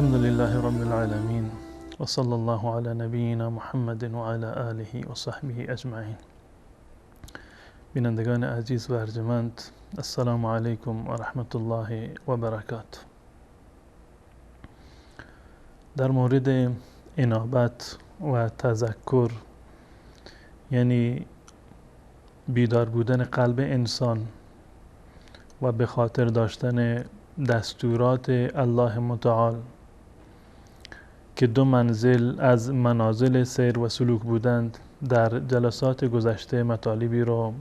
الحمد لله رب العالمين وصلى الله على نبينا محمد وعلى آله وصحبه أجمعين. بینندگان عزیز و ارجمند، السلام علیکم و رحمت الله و برکاته. در مورد انابت و تذکر، یعنی بیدار بودن قلب انسان و به خاطر داشتن دستورات الله متعال که دو منزل از منازل سیر و سلوک بودند، در جلسات گذشته مطالبی رو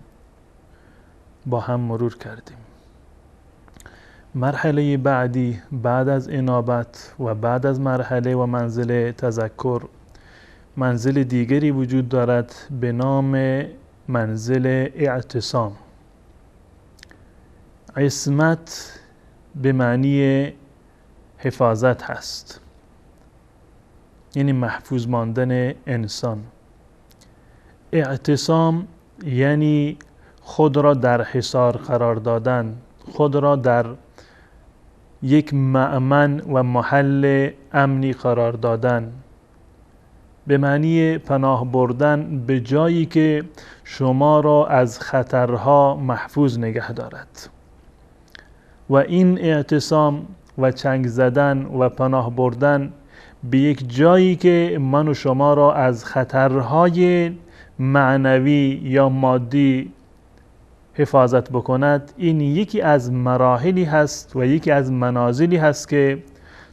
با هم مرور کردیم. مرحله بعدی بعد از انابت و بعد از مرحله و منزل تذکر، منزل دیگری وجود دارد به نام منزل اعتصام. عصمت به معنی حفاظت هست، یعنی محفوظ ماندن انسان. اعتصام یعنی خود را در حصار قرار دادن، خود را در یک مأمن و محل امنی قرار دادن، به معنی پناه بردن به جایی که شما را از خطرها محفوظ نگه دارد. و این اعتصام و چنگ زدن و پناه بردن به یک جایی که من و شما را از خطرهای معنوی یا مادی حفاظت بکند، این یکی از مراحلی هست و یکی از منازلی هست که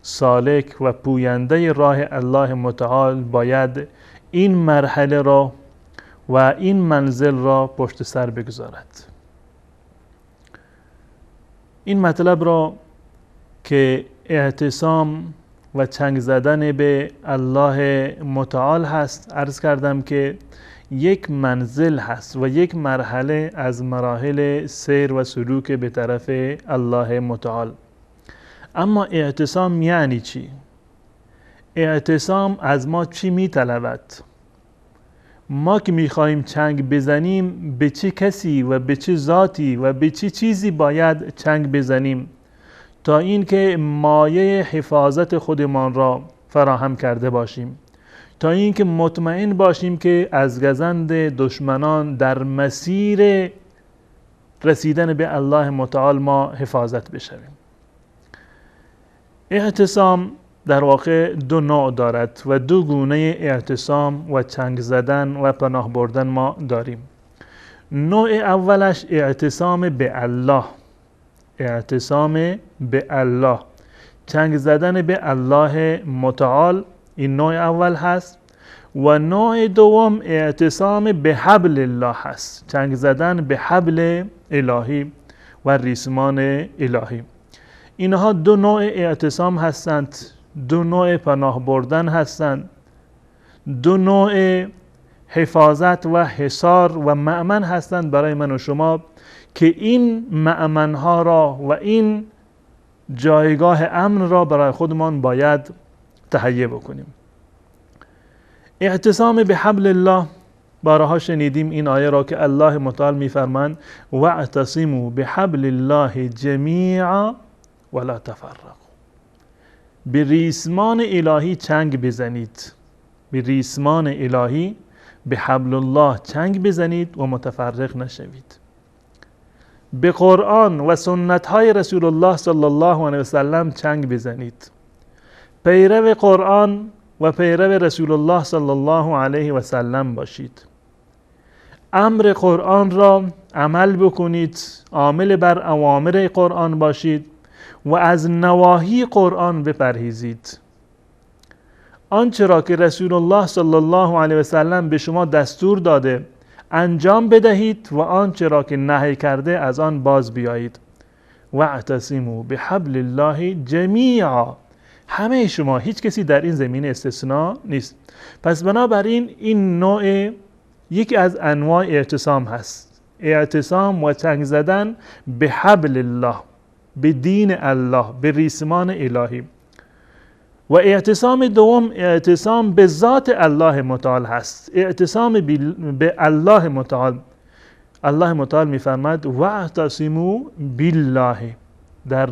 سالک و پوینده راه الله متعال باید این مرحله را و این منزل را پشت سر بگذارد. این مطلب را که اعتصام و چنگ زدن به الله متعال هست عرض کردم که یک منزل هست و یک مرحله از مراحل سیر و سلوک به طرف الله متعال. اما اعتصام یعنی چی؟ اعتصام از ما چی میطلبد؟ ما که میخواهیم چنگ بزنیم به چه کسی و به چه ذاتی و به چه چیزی باید چنگ بزنیم تا اینکه مایه حفاظت خودمان را فراهم کرده باشیم، تا اینکه مطمئن باشیم که از گزند دشمنان در مسیر رسیدن به الله متعال ما حفاظت بشویم. اعتصام در واقع دو نوع دارد و دو گونه اعتصام و چنگ زدن و پناه بردن ما داریم. نوع اولش اعتصام به الله، اعتصام به الله، چنگ زدن به الله متعال، این نوع اول هست. و نوع دوم اعتصام به حبل الله هست، چنگ زدن به حبل الهی و ریسمان الهی. اینها دو نوع اعتصام هستند، دو نوع پناه بردن هستند، دو نوع حفاظت و حصار و مأمن هستند برای من و شما که این مأمنها را و این جایگاه امن را برای خودمان باید تهیه بکنیم. اعتصام به حبل الله، بارها شنیدیم این آیه را که الله متعال میفرماند واعتصموا بحبل الله جمیعا ولا تفرقوا. به ریسمان الهی چنگ بزنید، به ریسمان الهی به حبل الله چنگ بزنید و متفرق نشوید. به قرآن و سنت های رسول الله صلی الله علیه و سلم چنگ بزنید. پیرو قرآن و پیرو رسول الله صلی الله علیه و سلم باشید. امر قرآن را عمل بکنید، عامل بر اوامر قرآن باشید و از نواهی قرآن بپرهیزید. آنچه را که رسول الله صلی الله علیه و سلم به شما دستور داده انجام بدهید و آنچه را که نهی کرده از آن باز بیایید. واعتصموا بحبل الله جمیعا، همه شما، هیچ کسی در این زمینه استثناء نیست. پس بنابراین این نوع یکی از انواع اعتصام هست، اعتصام و چنگ زدن به حبل الله، به دین الله، به ریسمان الهی. و اعتصام دوم اعتصام به ذات الله متعال هست، اعتصام به الله متعال. الله متعال میفرماد واعتصموا بالله، در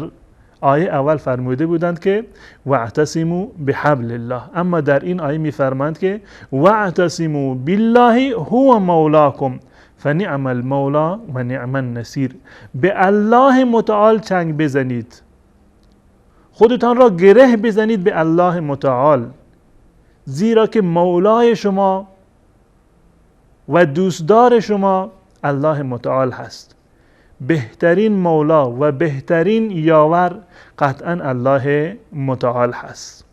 آیه اول فرموده بودند که واعتصموا بحبل الله، اما در این آیه میفرمایند که واعتصموا بالله هو مولاکم فنعم المولا و نعم النصیر. به الله متعال چنگ بزنید، خودتان را گره بزنید به الله متعال، زیرا که مولای شما و دوستدار شما الله متعال هست. بهترین مولا و بهترین یاور قطعا الله متعال هست.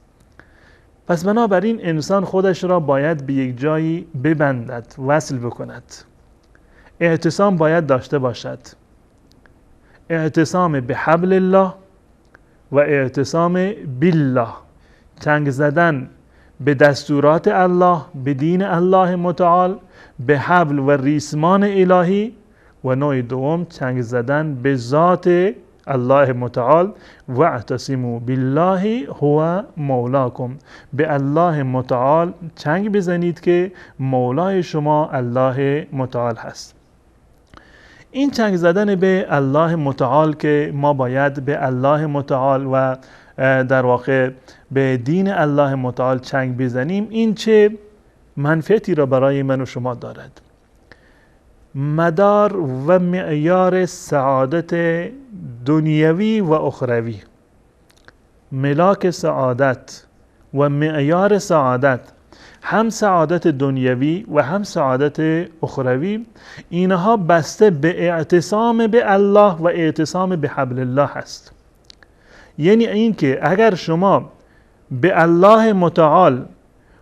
پس بنابراین انسان خودش را باید به یک جایی ببندد، وصل بکند. اعتصام باید داشته باشد، اعتصام به حبل الله و اعتصام بالله، چنگ زدن به دستورات الله، به دین الله متعال، به حبل و ریسمان الهی، و نوع دوم چنگ زدن به ذات الله متعال واعتصموا بالله هو مولاکم. به الله متعال چنگ بزنید که مولای شما الله متعال هست. این چنگ زدن به الله متعال که ما باید به الله متعال و در واقع به دین الله متعال چنگ بزنیم، این چه منفعتی را برای من و شما دارد؟ مدار و معیار سعادت دنیوی و اخروی، ملاک سعادت و معیار سعادت، هم سعادت دنیوی و هم سعادت اخروی، اینها بسته به اعتصام به الله و اعتصام به حبل الله هست. یعنی این که اگر شما به الله متعال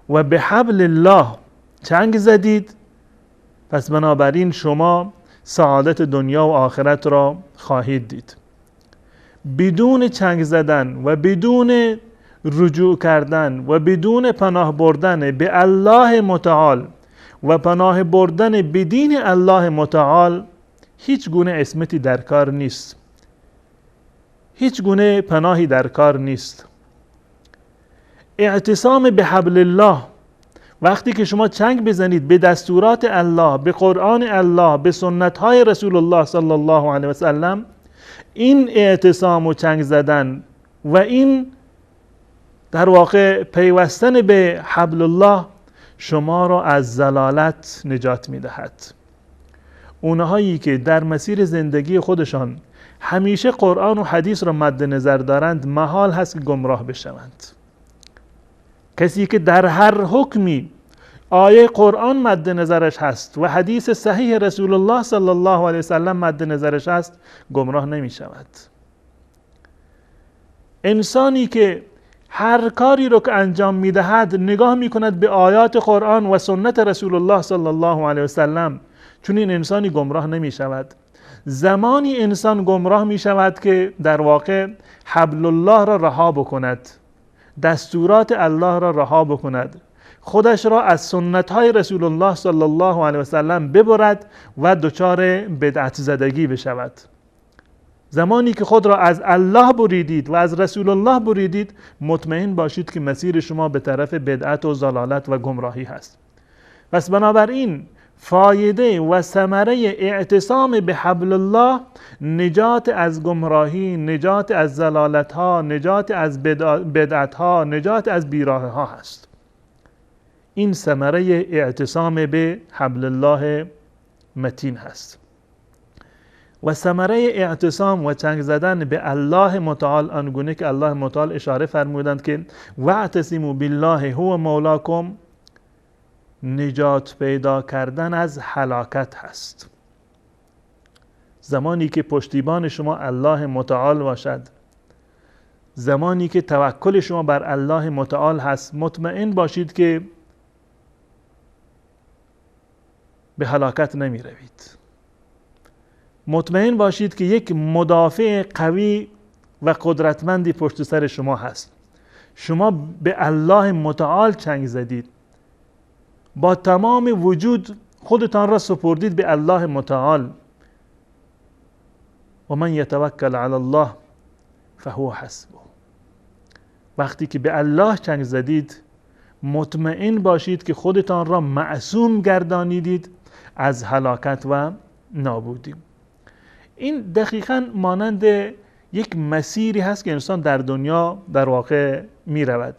و به حبل الله چنگ زدید، پس بنابراین شما سعادت دنیا و آخرت را خواهید دید. بدون چنگ زدن و بدون رجوع کردن و بدون پناه بردن به الله متعال و پناه بردن به دین الله متعال، هیچ گونه عصمتی در کار نیست، هیچ گونه پناهی در کار نیست. اعتصام به حبل الله، وقتی که شما چنگ بزنید به دستورات الله، به قرآن الله، به سنت های رسول الله صلی الله علیه و سلم، این اعتصام و چنگ زدن و این در واقع پیوستن به حبل الله شما را از ضلالت نجات میدهد. اونهایی که در مسیر زندگی خودشان همیشه قرآن و حدیث را مد نظر دارند، محال هست که گمراه بشوند. کسی که در هر حکمی آیه قرآن مد نظرش هست و حدیث صحیح رسول الله صلی الله علیه وسلم مد نظرش هست، گمراه نمی شود. انسانی که هر کاری رو که انجام می دهد نگاه می کند به آیات قرآن و سنت رسول الله صلی الله علیه وسلم، چون این انسانی گمراه نمی شود. زمانی انسان گمراه می شود که در واقع حبل الله را رها بکند، دستورات الله را رها بکند، خودش را از سنت های رسول الله صلی الله علیه وسلم ببرد و دچار بدعت زدگی بشود. زمانی که خود را از الله بریدید و از رسول الله بریدید، مطمئن باشید که مسیر شما به طرف بدعت و ضلالت و گمراهی هست. پس بنابراین فایده و ثمره اعتصام به حبل الله نجات از گمراهی، نجات از ضلالت ها، نجات از بدعت ها، نجات از بیراه ها هست. این ثمره اعتصام به حبل الله متین هست. و ثمره اعتصام و چنگ زدن به الله متعال آنگونه که الله متعال اشاره فرمودند که واعتصموا بالله هو مولاکم، نجات پیدا کردن از هلاکت هست. زمانی که پشتیبان شما الله متعال باشد، زمانی که توکل شما بر الله متعال هست، مطمئن باشید که به هلاکت نمی روید. مطمئن باشید که یک مدافع قوی و قدرتمندی پشت سر شما هست. شما به الله متعال چنگ زدید، با تمام وجود خودتان را سپردید به الله متعال. و من یتوکل علی الله فهو حسبه. وقتی که به الله چنگ زدید، مطمئن باشید که خودتان را معصوم گردانیدید از هلاکت و نابودی. این دقیقاً مانند یک مسیری هست که انسان در دنیا در واقع می رود.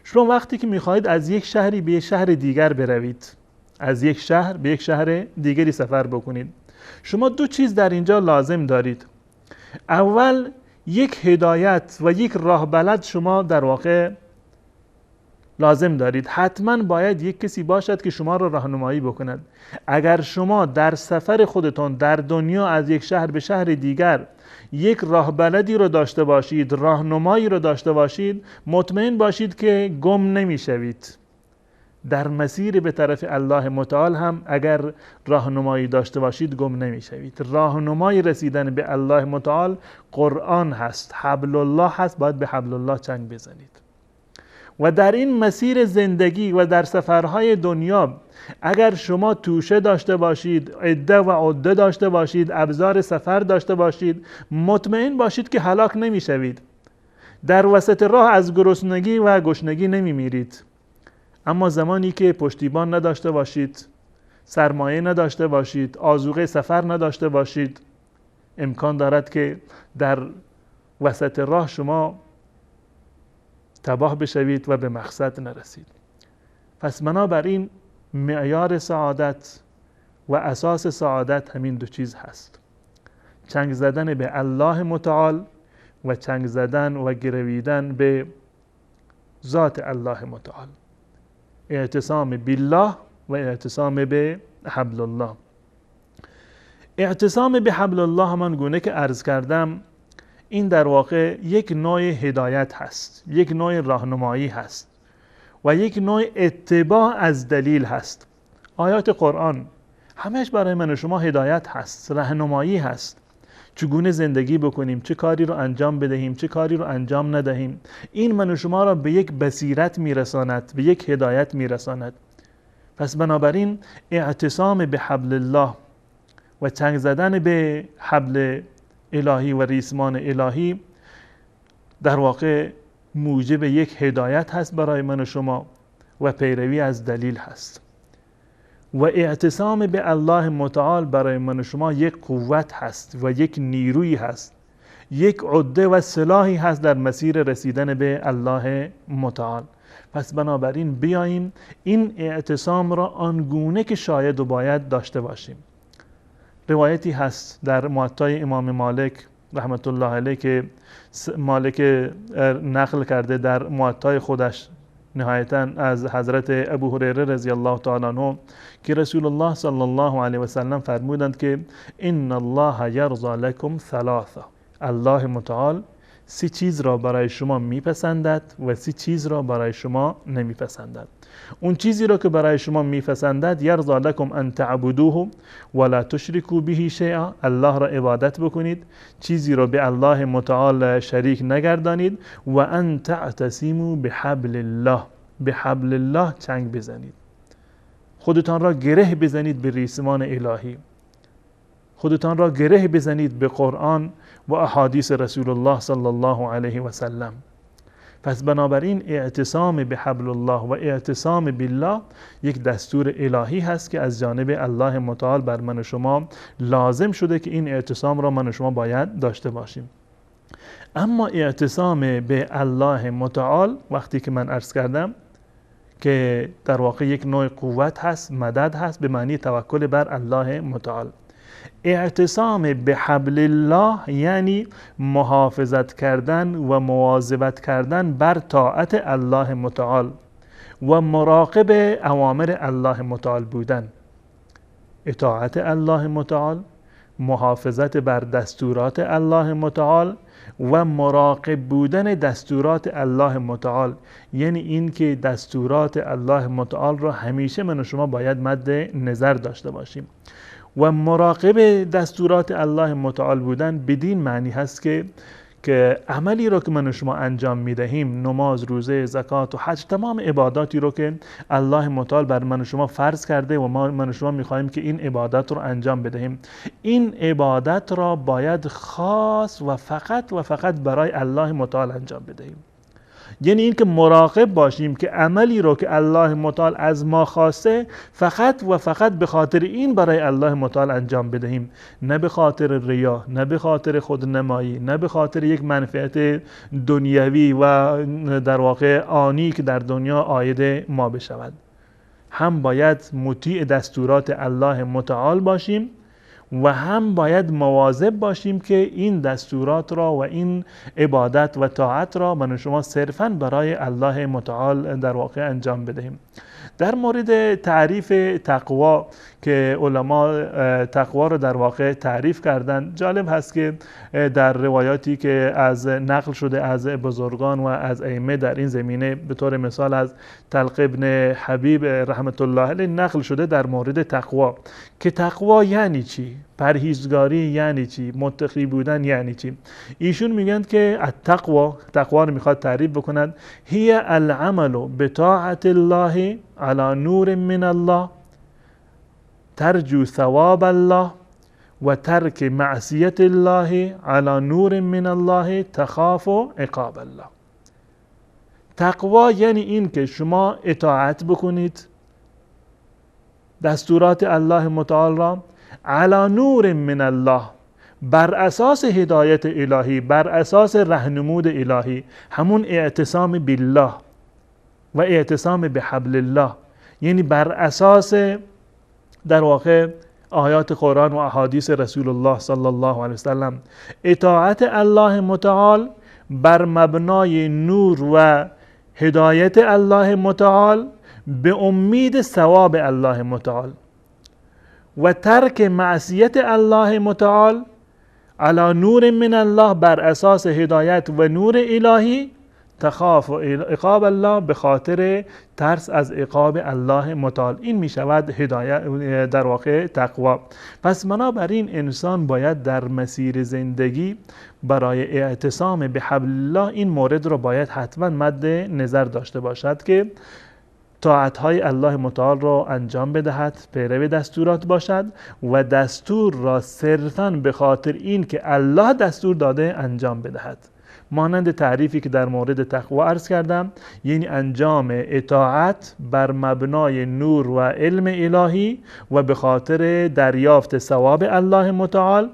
شما وقتی که می خواهید از یک شهری به یک شهر دیگر بروید، از یک شهر به یک شهر دیگری سفر بکنید، شما دو چیز در اینجا لازم دارید. اول یک هدایت و یک راه بلد شما در واقع لازم دارید. حتما باید یک کسی باشد که شما را راهنمایی بکند. اگر شما در سفر خودتان در دنیا از یک شهر به شهر دیگر یک راه بلدی رو داشته باشید، راهنمایی رو داشته باشید، مطمئن باشید که گم نمی شوید. در مسیر به طرف الله متعال هم اگر راهنمایی داشته باشید گم نمی شوید. راهنمای رسیدن به الله متعال قرآن هست، حبل الله هست، باید به حبل الله چنگ بزنید. و در این مسیر زندگی و در سفرهای دنیا اگر شما توشه داشته باشید، عده و عده داشته باشید، ابزار سفر داشته باشید، مطمئن باشید که هلاک نمی شوید. در وسط راه از گرسنگی و گشنگی نمی میرید. اما زمانی که پشتیبان نداشته باشید، سرمایه نداشته باشید، آذوقه سفر نداشته باشید، امکان دارد که در وسط راه شما تباه بشوید و به مقصد نرسید. پس بنابراین معیار سعادت و اساس سعادت همین دو چیز هست: چنگ زدن به الله متعال و چنگ زدن و گرویدن به ذات الله متعال. اعتصام بالله و اعتصام به حبل الله. اعتصام به حبل الله همان گونه که عرض کردم، این در واقع یک نوع هدایت هست، یک نوع راهنمایی هست و یک نوع اتباع از دلیل هست. آیات قرآن همش برای من و شما هدایت هست، راهنمایی هست. چگونه زندگی بکنیم، چه کاری رو انجام بدهیم، چه کاری رو انجام ندهیم. این من و شما را به یک بصیرت میرساند، به یک هدایت میرساند. پس بنابراین اعتصام به حبل الله و چنگ زدن به حبل الهی و ریسمان الهی در واقع موجب یک هدایت هست برای من و شما و پیروی از دلیل هست. و اعتصام به الله متعال برای من و شما یک قوت هست و یک نیروی هست، یک عده و سلاحی هست در مسیر رسیدن به الله متعال. پس بنابراین بیاییم این اعتصام را آنگونه که شاید و باید داشته باشیم. روایتی هست در موطای امام مالک رحمت الله علیه که مالک نقل کرده در موطای خودش نهایتاً از حضرت ابو هریره رضی الله تعالی عنه که رسول الله صلی الله علیه و سلم فرمودند که ان الله یرضی لکم ثلاثه، الله متعال 3 چیز را برای شما میپسندد و 3 چیز را برای شما نمیپسندد. اون چیزی را که برای شما میپسندد، یرضی لکم ان تعبدوه ولا تشرکوا به شیئا، الله را عبادت بکنید، چیزی را به الله متعال شریک نگردانید، و ان تعتصموا بحبل الله، به حبل الله چنگ بزنید، خودتان را گره بزنید به ریسمان الهی، خودتان را گره بزنید به قرآن و احادیث رسول الله صلی الله علیه و سلم. پس بنابراین اعتصام به حبل الله و اعتصام بالله یک دستور الهی هست که از جانب الله متعال بر من و شما لازم شده که این اعتصام را من و شما باید داشته باشیم. اما اعتصام به الله متعال وقتی که من عرض کردم که در واقع یک نوع قوت هست، مدد هست، به معنی توکل بر الله متعال. اعتصام به حبل الله یعنی محافظت کردن و مواظبت کردن بر طاعت الله متعال و مراقب اوامر الله متعال بودن. اطاعت الله متعال، محافظت بر دستورات الله متعال و مراقب بودن دستورات الله متعال، یعنی این که دستورات الله متعال را همیشه من و شما باید مد نظر داشته باشیم. و مراقب دستورات الله متعال بودن بدین معنی هست که عملی رو که من و شما انجام میدهیم، نماز، روزه، زکات و حج، تمام عباداتی رو که الله متعال بر من و شما فرض کرده و من و شما میخواهیم که این عبادت رو انجام بدهیم، این عبادت را باید خاص و فقط برای الله متعال انجام بدهیم. یعنی اینکه مراقب باشیم که عملی رو که الله متعال از ما خواسته فقط و فقط به خاطر این برای الله متعال انجام بدهیم، نه به خاطر ریا، نه به خاطر خودنمایی، نه به خاطر یک منفعت دنیوی و در واقع آنی که در دنیا عاید ما بشود. هم باید مطیع دستورات الله متعال باشیم و هم باید مواظب باشیم که این دستورات را و این عبادت و طاعت را من و شما صرفاً برای الله متعال در واقع انجام بدهیم. در مورد تعریف تقوا که علما تقوا رو در واقع تعریف کردن، جالب هست که در روایاتی که از نقل شده از بزرگان و از ائمه در این زمینه، به طور مثال از طلق ابن حبیب رحمت الله علیه نقل شده در مورد تقوا که تقوا یعنی چی، پرهیزگاری یعنی چی، متقی بودن یعنی چی. ایشون میگن که تقوا رو میخواد تعریف بکنند: هی العمل بطاعت الله على نور من الله ترجو ثواب الله و ترک معصیت الله على نور من الله تخاف عقاب الله. تقوا یعنی این که شما اطاعت بکنید دستورات الله متعال را علی نور من الله، بر اساس هدایت الهی، بر اساس رهنمود الهی، همون اعتصام بالله و اعتصام بحبل الله، یعنی بر اساس در واقع آیات قرآن و احادیث رسول الله صلی الله علیه وسلم، اطاعت الله متعال بر مبنای نور و هدایت الله متعال به امید ثواب الله متعال، و ترک معصیت الله متعال علی نور من الله، بر اساس هدایت و نور الهی، تخاف عقاب الله، به خاطر ترس از عقاب الله متعال. این می شود هدایت در واقع تقوا. پس بنابراین انسان باید در مسیر زندگی برای اعتصام به حبل الله این مورد رو باید حتما مد نظر داشته باشد که طاعت‌های الله متعال را انجام بدهد، پیرو دستورات باشد و دستور را صرفاً به خاطر این که الله دستور داده انجام بدهد. مانند تعریفی که در مورد تقوا عرض کردم، یعنی انجام اطاعت بر مبنای نور و علم الهی و به خاطر دریافت ثواب الله متعال،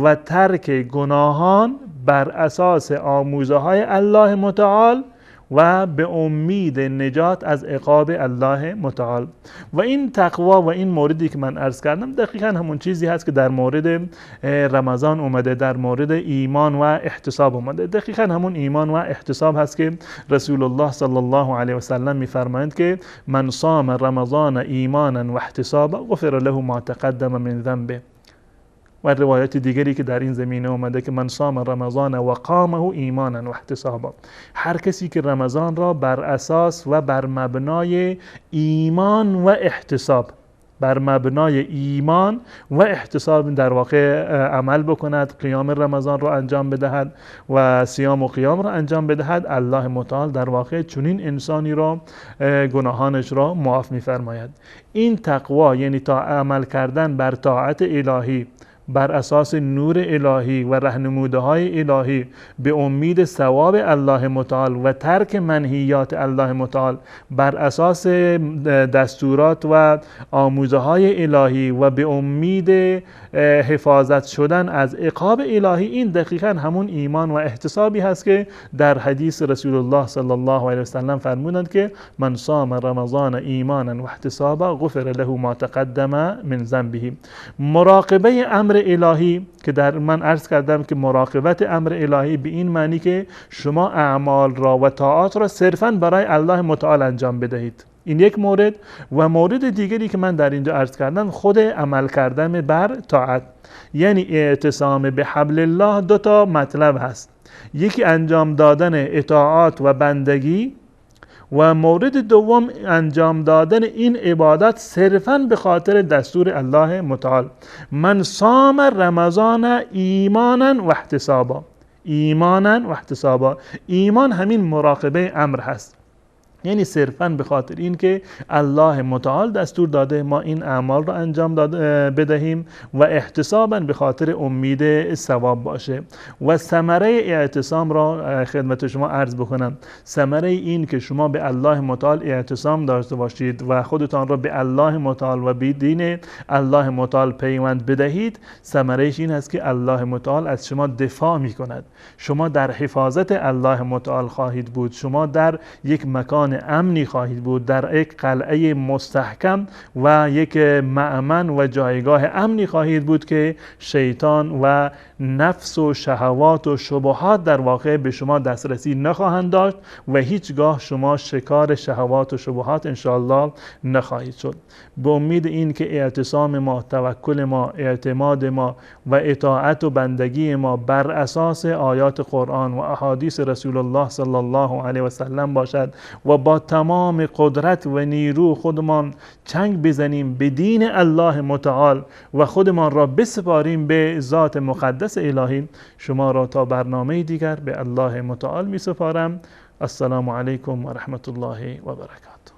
و ترک گناهان بر اساس آموزه‌های الله متعال و به امید نجات از عقاب الله متعال. و این تقوا و این موردی که من عرض کردم دقیقاً همون چیزی هست که در مورد رمضان اومده، در مورد ایمان و احتساب اومده. دقیقاً همون ایمان و احتساب هست که رسول الله صلی الله علیه و سلم میفرمایند که من صام رمضان ایمانا و احتسابا غفر له ما تقدم من ذنبه. و روایت دیگری که در این زمینه اومده که من صام رمضان و قامه ایمانا و احتسابا. هر کسی که رمضان را بر اساس و بر مبنای ایمان و احتساب، بر مبنای ایمان و احتساب در واقع عمل بکند، قیام رمضان را انجام بدهد و صیام و قیام را انجام بدهد، الله متعال در واقع چنین انسانی را گناهانش را معاف می‌فرماید. این تقوا یعنی تا عمل کردن بر طاعت الهی بر اساس نور الهی و رهنمودهای الهی به امید ثواب الله متعال و ترک منهیات الله متعال بر اساس دستورات و آموزه‌های الهی و به امید حفاظت شدن از عقاب الهی، این دقیقاً همون ایمان و احتسابی هست که در حدیث رسول الله صلی الله علیه و سلم فرمودند که من صام رمضان ایمانا و احتسابا غفر له ما تقدم من ذنبه. مراقبه امر الهی که در من عرض کردم که مراقبت امر الهی به این معنی که شما اعمال را و طاعات را صرفاً برای الله متعال انجام بدهید. این یک مورد. و مورد دیگری که من در اینجا عرض کردم خود عمل کردن بر طاعت، یعنی اعتصام به حبل الله. دو تا مطلب هست: یکی انجام دادن اطاعات و بندگی، و مورد دوم انجام دادن این عبادت صرفاً به خاطر دستور الله متعال. من صام رمضان ایمانا و احتسابا. ایمانا و احتسابا. ایمان همین مراقبه امر هست. یعنی صرفاً به خاطر این که الله متعال دستور داده ما این اعمال را انجام بدهیم و احتساباً به خاطر امید ثواب باشه. و ثمره اعتصام را خدمت شما عرض بکنم. ثمره این که شما به الله متعال اعتصام داشته باشید و خودتان را به الله متعال و به دین الله متعال پیوند بدهید، ثمرهش این است که الله متعال از شما دفاع می کند. شما در حفاظت الله متعال خواهید بود. شما در یک مکان امنی خواهید بود، در یک قلعه مستحکم و یک مأمن و جایگاه امنی خواهید بود که شیطان و نفس و شهوات و شبهات در واقع به شما دسترسی نخواهند داشت و هیچگاه شما شکار شهوات و شبهات انشاءالله نخواهید شد. به امید این که اعتصام ما، توکل ما، اعتماد ما و اطاعت و بندگی ما بر اساس آیات قرآن و احادیث رسول الله صلی الله علیه و سلم باشد و با تمام قدرت و نیرو خودمان چنگ بزنیم به دین الله متعال و خودمان را بسپاریم به ذات مقدس الهی. شما را تا برنامه دیگر به الله متعال می سپارم. السلام علیکم و رحمت الله و برکاته.